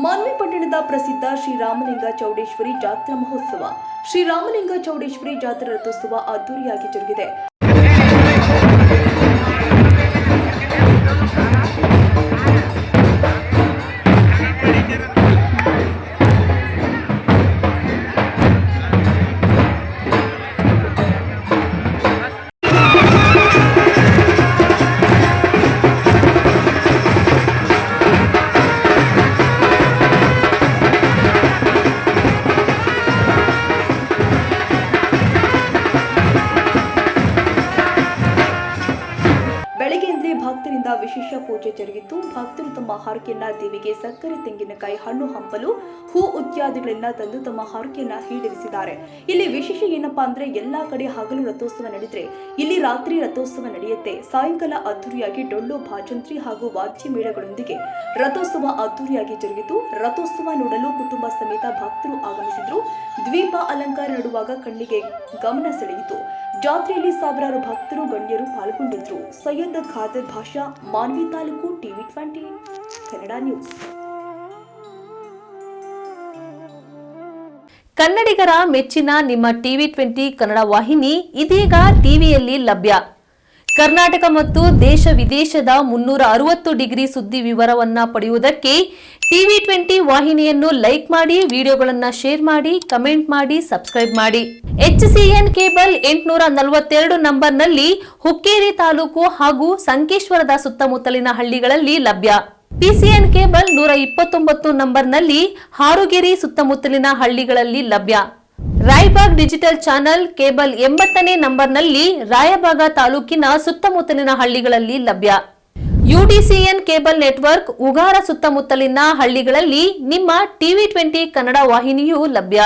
ಮಾನ್ವಿ ಪಟ್ಟಣದ ಪ್ರಸಿದ್ಧ ಶ್ರೀರಾಮಲಿಂಗ ಚೌಡೇಶ್ವರಿ ಜಾತ್ರಾ ಮಹೋತ್ಸವ. ಶ್ರೀರಾಮಲಿಂಗ ಚೌಡೇಶ್ವರಿ ಜಾತ್ರಾ ರಥೋತ್ಸವ ಅದ್ದೂರಿಯಾಗಿ ಜರುಗಿದೆ. ಬೆಳಗ್ಗೆಯಿಂದಲೇ ಭಕ್ತರಿಂದ ವಿಶೇಷ ಪೂಜೆ ಜರುಗಿದ್ದು, ಭಕ್ತರು ತಮ್ಮ ಹರಕೆಯನ್ನ ದೇವಿಗೆ ಸಕ್ಕರೆ, ತೆಂಗಿನಕಾಯಿ, ಹಣ್ಣು ಹಂಪಲು, ಹೂ ಇತ್ಯಾದಿಗಳನ್ನ ತಂದು ತಮ್ಮ ಹರಕೆಯನ್ನ ಈಡೇರಿಸಿದ್ದಾರೆ. ಇಲ್ಲಿ ವಿಶೇಷ ಏನಪ್ಪಾ ಅಂದ್ರೆ, ಎಲ್ಲಾ ಕಡೆ ಹಗಲು ರಥೋತ್ಸವ ನಡೆದ್ರೆ ಇಲ್ಲಿ ರಾತ್ರಿ ರಥೋತ್ಸವ ನಡೆಯುತ್ತೆ. ಸಾಯಂಕಾಲ ಅದ್ದೂರಿಯಾಗಿ ಡೊಳ್ಳು, ಭಾಜಂತ್ರಿ ಹಾಗೂ ವಾದ್ಯ ಮೇಳಗಳೊಂದಿಗೆ ರಥೋತ್ಸವ ಅದ್ದೂರಿಯಾಗಿ ಜರುಗಿತು. ರಥೋತ್ಸವ ನೋಡಲು ಕುಟುಂಬ ಸಮೇತ ಭಕ್ತರು ಆಗಮಿಸಿದ್ರು. ದ್ವೀಪ ಅಲಂಕಾರ ನಡುವಾಗ ಕಣ್ಣಿಗೆ ಗಮನ ಸೆಳೆಯಿತು. ಜಾತ್ರೆಯಲ್ಲಿ ಸಾವಿರಾರು ಭಕ್ತರು, ಗಣ್ಯರು ಪಾಲ್ಗೊಂಡಿದ್ರು. ಸೈಯದ್ ಖಾದರ್ ಭಾಷಾ, ಮಾನ್ವಿ ತಾಲೂಕು, TV20 ಕನ್ನಡ ನ್ಯೂಸ್. ಕನ್ನಡಿಗರ ಮೆಚ್ಚಿನ ನಿಮ್ಮ TV20 ಕನ್ನಡ ವಾಹಿನಿ ಇದೀಗ ಟಿವಿಯಲ್ಲಿ ಲಭ್ಯ. ಕರ್ನಾಟಕ ಮತ್ತು ದೇಶ ವಿದೇಶದ 360 ಡಿಗ್ರಿ ಸುದ್ದಿ ವಿವರವನ್ನ ಪಡೆಯುವುದಕ್ಕೆ TV20 ವಾಹಿನಿಯನ್ನು ಲೈಕ್ ಮಾಡಿ, ವಿಡಿಯೋಗಳನ್ನು ಶೇರ್ ಮಾಡಿ, ಕಮೆಂಟ್ ಮಾಡಿ, ಸಬ್ಸ್ಕ್ರೈಬ್ ಮಾಡಿ. HCN ಕೇಬಲ್ 842 ನಂಬರ್ನಲ್ಲಿ ಹುಕ್ಕೇರಿ ತಾಲೂಕು ಹಾಗೂ ಸಂಕೇಶ್ವರದ ಸುತ್ತಮುತ್ತಲಿನ ಹಳ್ಳಿಗಳಲ್ಲಿ ಲಭ್ಯ. PCN ಕೇಬಲ್ 129 ನಂಬರ್ನಲ್ಲಿ ಹಾರುಗೆರೆ ಸುತ್ತಮುತ್ತಲಿನ ಹಳ್ಳಿಗಳಲ್ಲಿ ಲಭ್ಯ. ರಾಯಬಾಗ್ ಡಿಜಿಟಲ್ ಚಾನೆಲ್ ಕೇಬಲ್ 80ನೇ ನಂಬರ್ನಲ್ಲಿ ರಾಯಬಾಗ ತಾಲೂಕಿನ ಸುತ್ತಮುತ್ತಲಿನ ಹಳ್ಳಿಗಳಲ್ಲಿ ಲಭ್ಯ. UDCN ಕೇಬಲ್ ನೆಟ್ವರ್ಕ್ ಉಗಾರ ಸುತ್ತಮುತ್ತಲಿನ ಹಳ್ಳಿಗಳಲ್ಲಿ ನಿಮ್ಮ TV20 ಕನ್ನಡ ವಾಹಿನಿಯೂ ಲಭ್ಯ.